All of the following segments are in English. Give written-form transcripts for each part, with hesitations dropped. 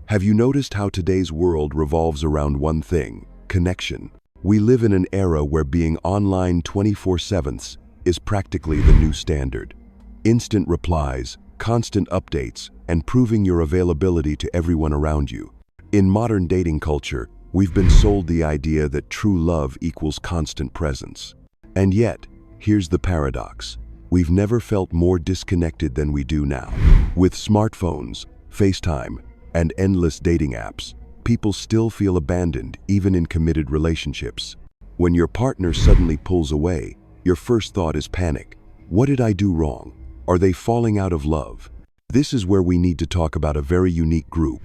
Have you noticed how today's world revolves around one thing: connection? We live in an era where being online 24/7 is practically the new standard. Instant replies, constant updates, and proving your availability to everyone around you. In modern dating culture, we've been sold the idea that true love equals constant presence. And yet, here's the paradox. We've never felt more disconnected than we do now. With smartphones, FaceTime, and endless dating apps, people still feel abandoned even in committed relationships. When your partner suddenly pulls away, your first thought is panic. What did I do wrong? Are they falling out of love? This is where we need to talk about a very unique group,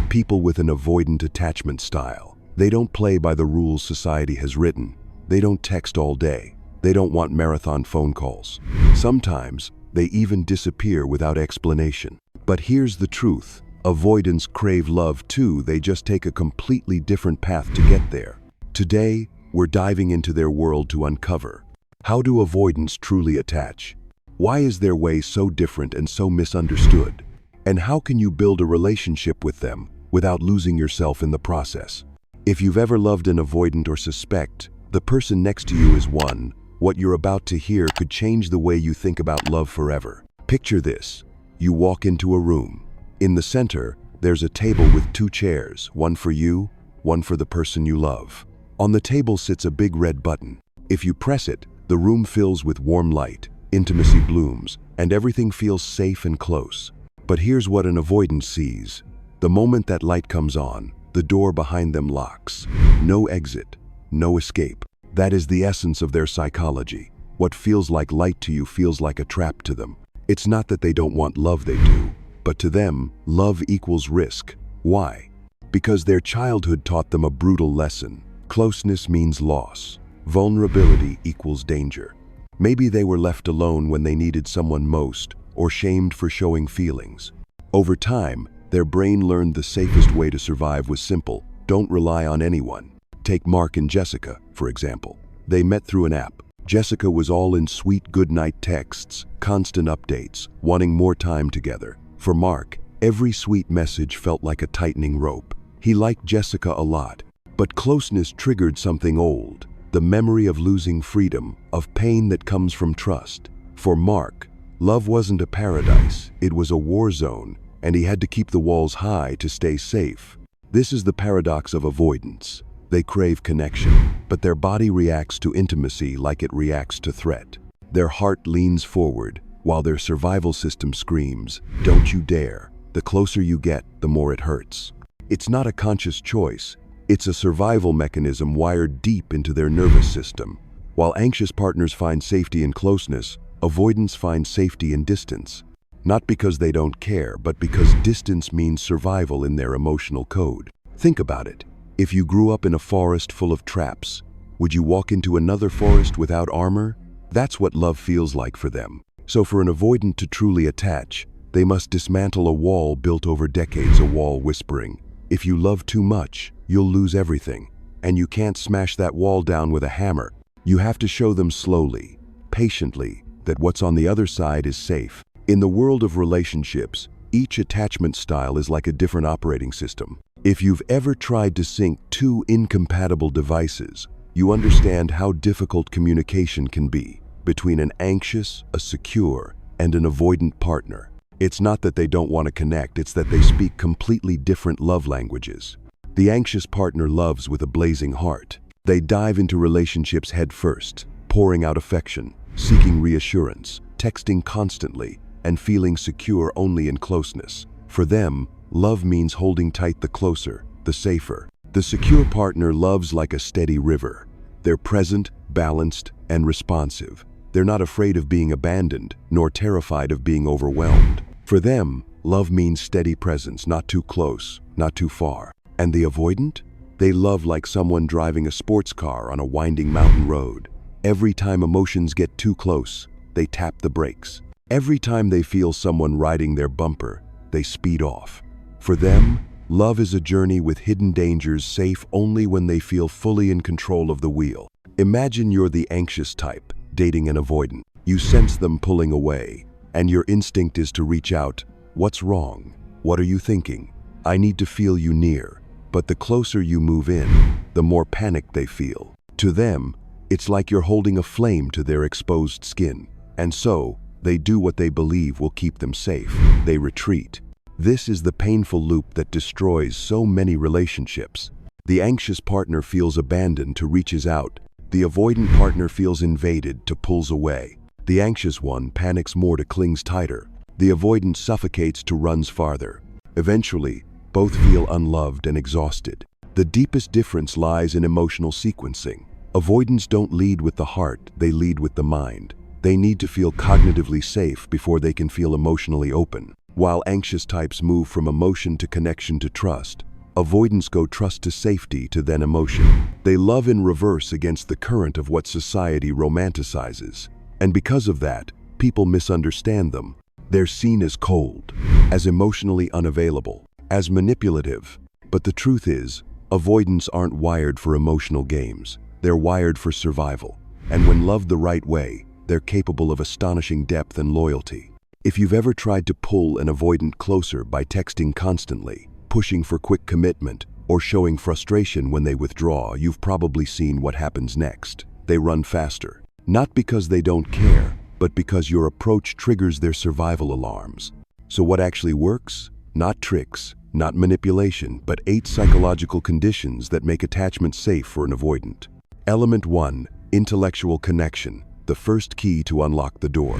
people with an avoidant attachment style. They don't play by the rules society has written. They don't text all day. They don't want marathon phone calls. Sometimes, they even disappear without explanation. But here's the truth. Avoidants crave love too, they just take a completely different path to get there. Today, we're diving into their world to uncover: how do avoidants truly attach? Why is their way so different and so misunderstood? And how can you build a relationship with them without losing yourself in the process? If you've ever loved an avoidant or suspect the person next to you is one, what you're about to hear could change the way you think about love forever. Picture this. You walk into a room. In the center, there's a table with two chairs, one for you, one for the person you love. On the table sits a big red button. If you press it, the room fills with warm light, intimacy blooms, and everything feels safe and close. But here's what an avoidant sees. The moment that light comes on, the door behind them locks. No exit, no escape. That is the essence of their psychology. What feels like light to you feels like a trap to them. It's not that they don't want love, they do. But to them, love equals risk. Why? Because their childhood taught them a brutal lesson. Closeness means loss. Vulnerability equals danger. Maybe they were left alone when they needed someone most, or shamed for showing feelings. Over time, their brain learned the safest way to survive was simple: don't rely on anyone. Take Mark and Jessica, for example. They met through an app. Jessica was all in sweet goodnight texts, constant updates, wanting more time together. For Mark, every sweet message felt like a tightening rope. He liked Jessica a lot, but closeness triggered something old, the memory of losing freedom, of pain that comes from trust. For Mark, love wasn't a paradise, it was a war zone, and he had to keep the walls high to stay safe. This is the paradox of avoidance. They crave connection, but their body reacts to intimacy like it reacts to threat. Their heart leans forward, while their survival system screams, "Don't you dare." The closer you get, the more it hurts. It's not a conscious choice. It's a survival mechanism wired deep into their nervous system. While anxious partners find safety in closeness, avoidants find safety in distance. Not because they don't care, but because distance means survival in their emotional code. Think about it. If you grew up in a forest full of traps, would you walk into another forest without armor? That's what love feels like for them. So for an avoidant to truly attach, they must dismantle a wall built over decades, a wall whispering, "If you love too much, you'll lose everything." And you can't smash that wall down with a hammer. You have to show them slowly, patiently, that what's on the other side is safe. In the world of relationships, each attachment style is like a different operating system. If you've ever tried to sync two incompatible devices, you understand how difficult communication can be between an anxious, a secure, and an avoidant partner. It's not that they don't want to connect, it's that they speak completely different love languages. The anxious partner loves with a blazing heart. They dive into relationships head first, pouring out affection, seeking reassurance, texting constantly, and feeling secure only in closeness. For them, love means holding tight the closer, the safer. The secure partner loves like a steady river. They're present, balanced, and responsive. They're not afraid of being abandoned, nor terrified of being overwhelmed. For them, love means steady presence, not too close, not too far. And the avoidant? They love like someone driving a sports car on a winding mountain road. Every time emotions get too close, they tap the brakes. Every time they feel someone riding their bumper, they speed off. For them, love is a journey with hidden dangers, safe only when they feel fully in control of the wheel. Imagine you're the anxious type, dating an avoidant. You sense them pulling away, and your instinct is to reach out. What's wrong? What are you thinking? I need to feel you near. But the closer you move in, the more panic they feel. To them, it's like you're holding a flame to their exposed skin. And so, they do what they believe will keep them safe. They retreat. This is the painful loop that destroys so many relationships. The anxious partner feels abandoned to reaches out. The avoidant partner feels invaded to pulls away. The anxious one panics more to clings tighter. The avoidant suffocates to runs farther. Eventually, both feel unloved and exhausted. The deepest difference lies in emotional sequencing. Avoidants don't lead with the heart, they lead with the mind. They need to feel cognitively safe before they can feel emotionally open. While anxious types move from emotion to connection to trust, avoidants go trust to safety to then emotion. They love in reverse against the current of what society romanticizes. And because of that, people misunderstand them. They're seen as cold, as emotionally unavailable, as manipulative. But the truth is, avoidants aren't wired for emotional games. They're wired for survival. And when loved the right way, they're capable of astonishing depth and loyalty. If you've ever tried to pull an avoidant closer by texting constantly, pushing for quick commitment, or showing frustration when they withdraw, you've probably seen what happens next. They run faster. Not because they don't care, but because your approach triggers their survival alarms. So what actually works? Not tricks, not manipulation, but 8 psychological conditions that make attachment safe for an avoidant. Element 1, intellectual connection, the first key to unlock the door.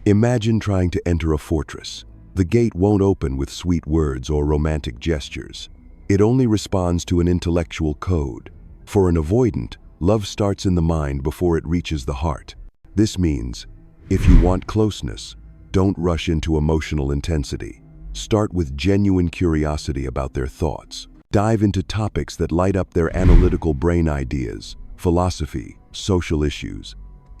Imagine trying to enter a fortress. The gate won't open with sweet words or romantic gestures. It only responds to an intellectual code. For an avoidant, love starts in the mind before it reaches the heart. This means, if you want closeness, don't rush into emotional intensity. Start with genuine curiosity about their thoughts. Dive into topics that light up their analytical brain ideas, philosophy, social issues,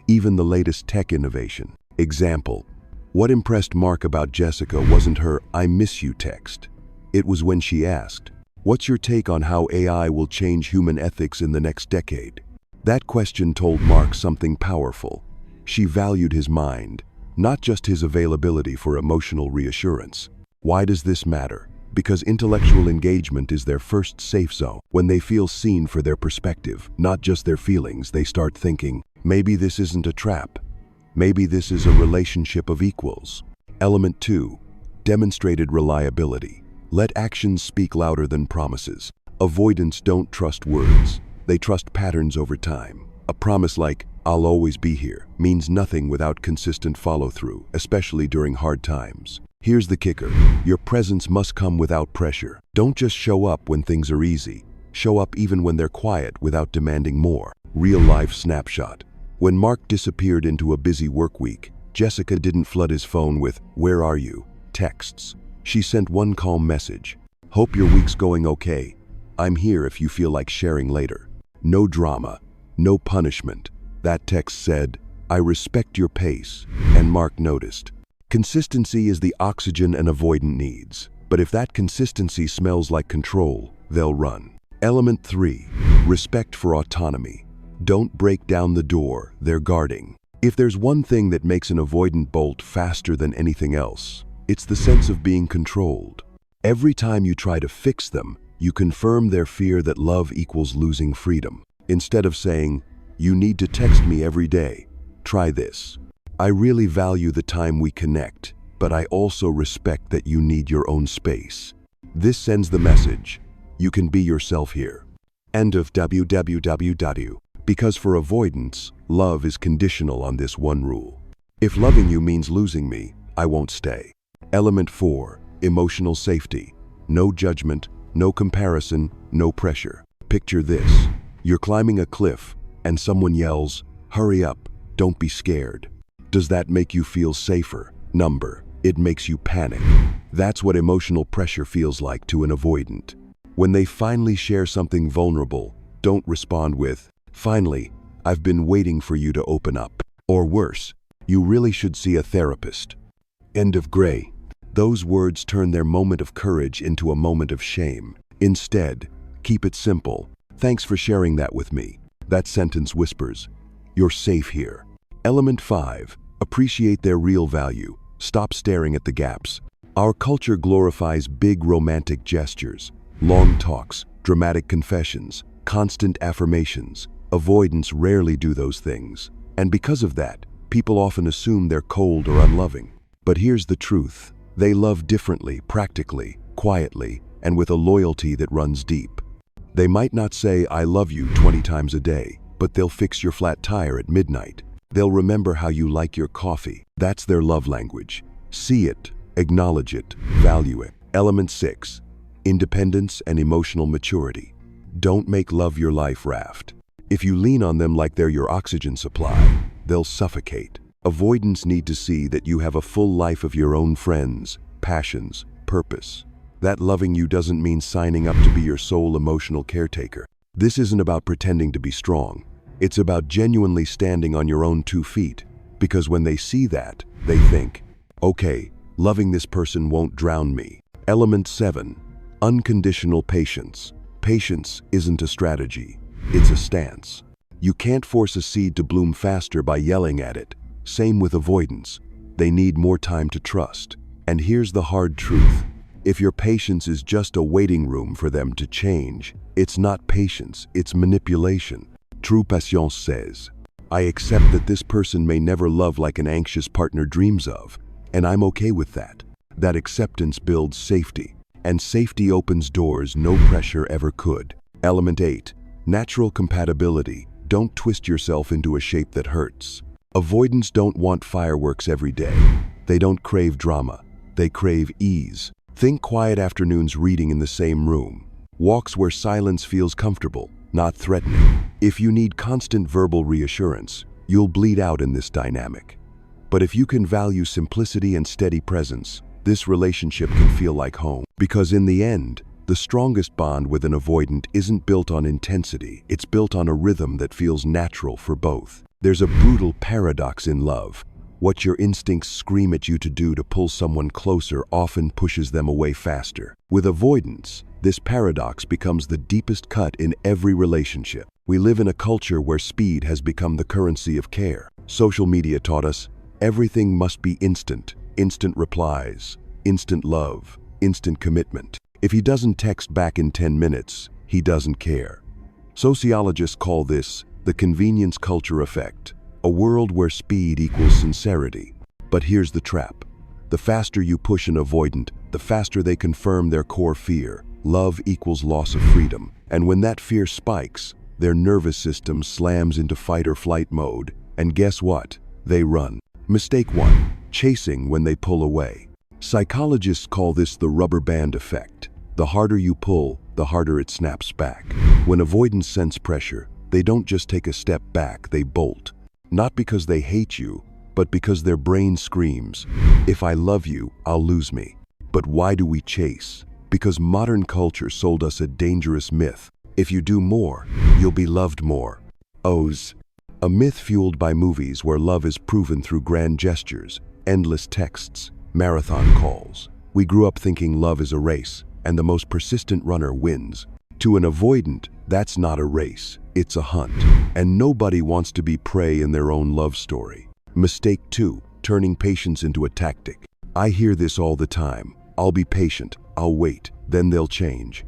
even the latest tech innovation. Example, what impressed Mark about Jessica wasn't her "I miss you" text. It was when she asked, "What's your take on how AI will change human ethics in the next decade?" That question told Mark something powerful. She valued his mind, not just his availability for emotional reassurance. Why does this matter? Because intellectual engagement is their first safe zone. When they feel seen for their perspective, not just their feelings, they start thinking, maybe this isn't a trap. Maybe this is a relationship of equals. Element 2, demonstrated reliability. Let actions speak louder than promises. Avoidants don't trust words. They trust patterns over time. A promise like, "I'll always be here," means nothing without consistent follow-through, especially during hard times. Here's the kicker. Your presence must come without pressure. Don't just show up when things are easy. Show up even when they're quiet without demanding more. Real-life snapshot. When Mark disappeared into a busy work week, Jessica didn't flood his phone with, "Where are you?" texts. She sent one calm message. "Hope your week's going okay. I'm here if you feel like sharing later." No drama, no punishment. That text said, "I respect your pace," and Mark noticed. Consistency is the oxygen an avoidant needs. But if that consistency smells like control, they'll run. Element 3, respect for autonomy. Don't break down the door they're guarding. If there's one thing that makes an avoidant bolt faster than anything else, it's the sense of being controlled. Every time you try to fix them, you confirm their fear that love equals losing freedom. Instead of saying, "You need to text me every day," try this. "I really value the time we connect, but I also respect that you need your own space." This sends the message, you can be yourself here. End of www. Because for avoidance, love is conditional on this one rule. If loving you means losing me, I won't stay. Element 4, emotional safety. No judgment, no comparison, no pressure. Picture this. You're climbing a cliff, and someone yells, "Hurry up, don't be scared." Does that make you feel safer? Number. It makes you panic. That's what emotional pressure feels like to an avoidant. When they finally share something vulnerable, don't respond with, "Finally, I've been waiting for you to open up." Or worse, "You really should see a therapist." End of gray. Those words turn their moment of courage into a moment of shame. Instead, keep it simple. "Thanks for sharing that with me." That sentence whispers, "You're safe here." Element 5, appreciate their real value. Stop staring at the gaps. Our culture glorifies big romantic gestures, long talks, dramatic confessions, constant affirmations. Avoidants rarely do those things. And because of that, people often assume they're cold or unloving. But here's the truth. They love differently, practically, quietly, and with a loyalty that runs deep. They might not say, "I love you" 20 times a day, but they'll fix your flat tire at midnight. They'll remember how you like your coffee. That's their love language. See it, acknowledge it, value it. Element 6. Independence and emotional maturity. Don't make love your life raft. If you lean on them like they're your oxygen supply, they'll suffocate. Avoidants need to see that you have a full life of your own friends, passions, purpose. That loving you doesn't mean signing up to be your sole emotional caretaker. This isn't about pretending to be strong. It's about genuinely standing on your own 2 feet. Because when they see that, they think, okay, loving this person won't drown me. Element 7. Unconditional patience. Patience isn't a strategy. It's a stance. You can't force a seed to bloom faster by yelling at it. Same with avoidance. They need more time to trust. And here's the hard truth. If your patience is just a waiting room for them to change, it's not patience, it's manipulation. True patience says, I accept that this person may never love like an anxious partner dreams of, and I'm okay with that. That acceptance builds safety, and safety opens doors no pressure ever could. Element 8. Natural compatibility. Don't twist yourself into a shape that hurts. Avoidants don't want fireworks every day. They don't crave drama. They crave ease. Think quiet afternoons reading in the same room. Walks where silence feels comfortable, not threatening. If you need constant verbal reassurance, you'll bleed out in this dynamic. But if you can value simplicity and steady presence, this relationship can feel like home. Because in the end, the strongest bond with an avoidant isn't built on intensity, it's built on a rhythm that feels natural for both. There's a brutal paradox in love. What your instincts scream at you to do to pull someone closer often pushes them away faster. With avoidance, this paradox becomes the deepest cut in every relationship. We live in a culture where speed has become the currency of care. Social media taught us everything must be instant. Instant replies, instant love, instant commitment. If he doesn't text back in 10 minutes, he doesn't care. Sociologists call this the convenience culture effect, a world where speed equals sincerity. But here's the trap. The faster you push an avoidant, the faster they confirm their core fear. Love equals loss of freedom. And when that fear spikes, their nervous system slams into fight or flight mode. And guess what? They run. Mistake 1. Chasing when they pull away. Psychologists call this the rubber band effect. The harder you pull, the harder it snaps back. When avoidants sense pressure, they don't just take a step back, they bolt. Not because they hate you, but because their brain screams, if I love you, I'll lose me. But why do we chase? Because modern culture sold us a dangerous myth. If you do more, you'll be loved more. O's. A myth fueled by movies where love is proven through grand gestures, endless texts, marathon calls. We grew up thinking love is a race, and the most persistent runner wins. To an avoidant, that's not a race, it's a hunt. And nobody wants to be prey in their own love story. Mistake 2. Turning patience into a tactic. I hear this all the time. I'll be patient, I'll wait, then they'll change.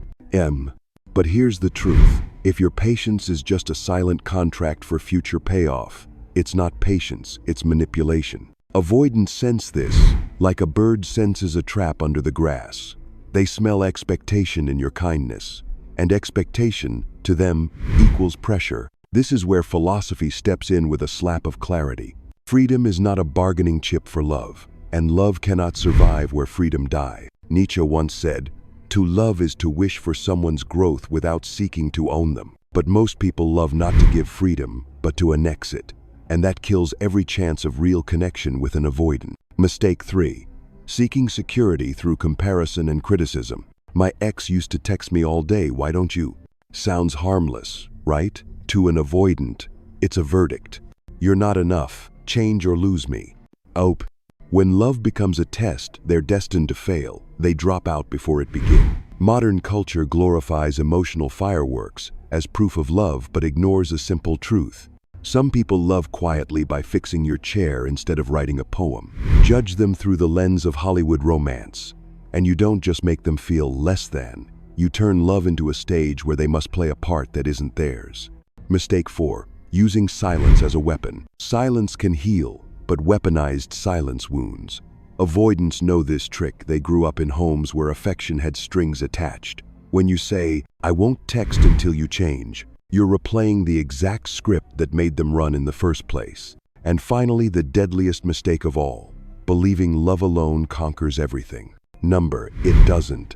But here's the truth. If your patience is just a silent contract for future payoff, it's not patience, it's manipulation. Avoidants sense this, like a bird senses a trap under the grass. They smell expectation in your kindness. And expectation, to them, equals pressure. This is where philosophy steps in with a slap of clarity. Freedom is not a bargaining chip for love, and love cannot survive where freedom dies. Nietzsche once said, to love is to wish for someone's growth without seeking to own them. But most people love not to give freedom, but to annex it. And that kills every chance of real connection with an avoidant. Mistake 3. Seeking security through comparison and criticism. My ex used to text me all day, why don't you? Sounds harmless, right? To an avoidant, it's a verdict. You're not enough, change or lose me. When love becomes a test, they're destined to fail. They drop out before it begins. Modern culture glorifies emotional fireworks as proof of love but ignores a simple truth. Some people love quietly by fixing your chair instead of writing a poem. Judge them through the lens of Hollywood romance. And you don't just make them feel less than. You turn love into a stage where they must play a part that isn't theirs. Mistake 4. Using silence as a weapon. Silence can heal, but weaponized silence wounds. Avoidants know this trick. They grew up in homes where affection had strings attached. When you say, "I won't text until you change," you're replaying the exact script that made them run in the first place. And finally, the deadliest mistake of all, believing love alone conquers everything. It doesn't.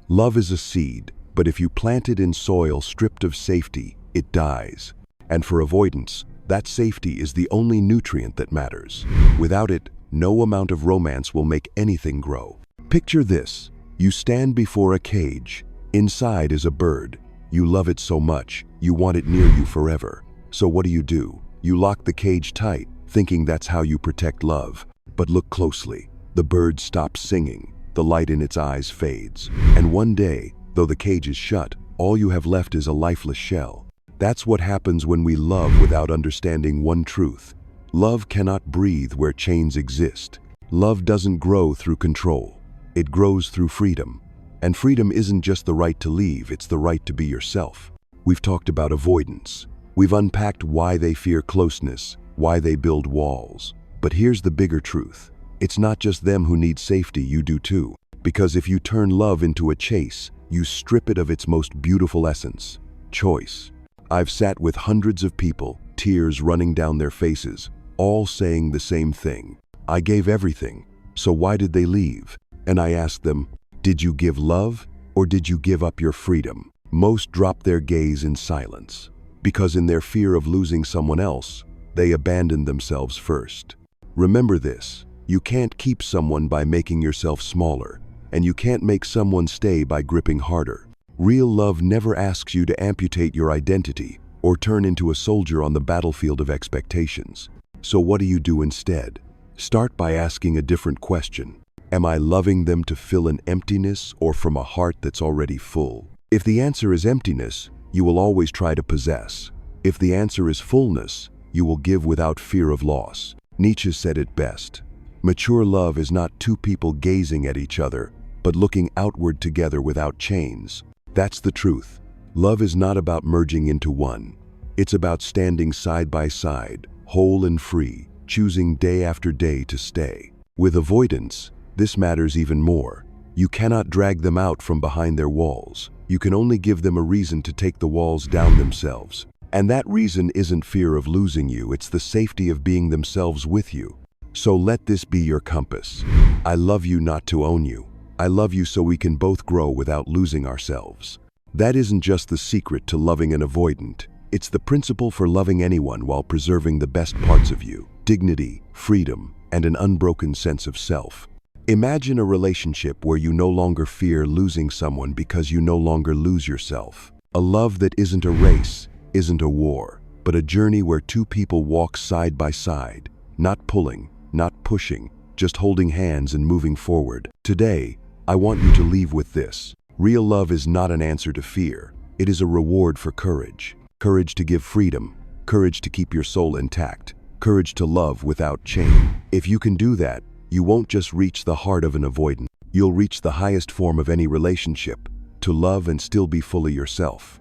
Love is a seed, but if you plant it in soil stripped of safety, it dies. And for avoidance, that safety is the only nutrient that matters. Without it, no amount of romance will make anything grow. Picture this. You stand before a cage. Inside is a bird. You love it so much, you want it near you forever. So what do? You lock the cage tight, thinking that's how you protect love. But look closely. The bird stops singing. The light in its eyes fades. And one day, though the cage is shut, all you have left is a lifeless shell. That's what happens when we love without understanding one truth. Love cannot breathe where chains exist. Love doesn't grow through control. It grows through freedom. And freedom isn't just the right to leave, it's the right to be yourself. We've talked about avoidance. We've unpacked why they fear closeness, why they build walls. But here's the bigger truth. It's not just them who need safety, you do too. Because if you turn love into a chase, you strip it of its most beautiful essence, choice. I've sat with hundreds of people, tears running down their faces, all saying the same thing. I gave everything, so why did they leave? And I asked them, did you give love or did you give up your freedom? Most drop their gaze in silence, because in their fear of losing someone else, they abandoned themselves first. Remember this, you can't keep someone by making yourself smaller, and you can't make someone stay by gripping harder. Real love never asks you to amputate your identity or turn into a soldier on the battlefield of expectations. So what do you do instead? Start by asking a different question. Am I loving them to fill an emptiness or from a heart that's already full? If the answer is emptiness, you will always try to possess. If the answer is fullness, you will give without fear of loss. Nietzsche said it best. Mature love is not two people gazing at each other, but looking outward together without chains. That's the truth. Love is not about merging into one. It's about standing side by side, whole and free, choosing day after day to stay. With avoidance, this matters even more. You cannot drag them out from behind their walls. You can only give them a reason to take the walls down themselves. And that reason isn't fear of losing you, it's the safety of being themselves with you. So let this be your compass. I love you not to own you. I love you so we can both grow without losing ourselves. That isn't just the secret to loving an avoidant. It's the principle for loving anyone while preserving the best parts of you, dignity, freedom, and an unbroken sense of self. Imagine a relationship where you no longer fear losing someone because you no longer lose yourself. A love that isn't a race, isn't a war, but a journey where two people walk side by side, not pulling, not pushing, just holding hands and moving forward. Today, I want you to leave with this. Real love is not an answer to fear. It is a reward for courage. Courage to give freedom, courage to keep your soul intact, courage to love without chain. If you can do that, you won't just reach the heart of an avoidant. You'll reach the highest form of any relationship, to love and still be fully yourself.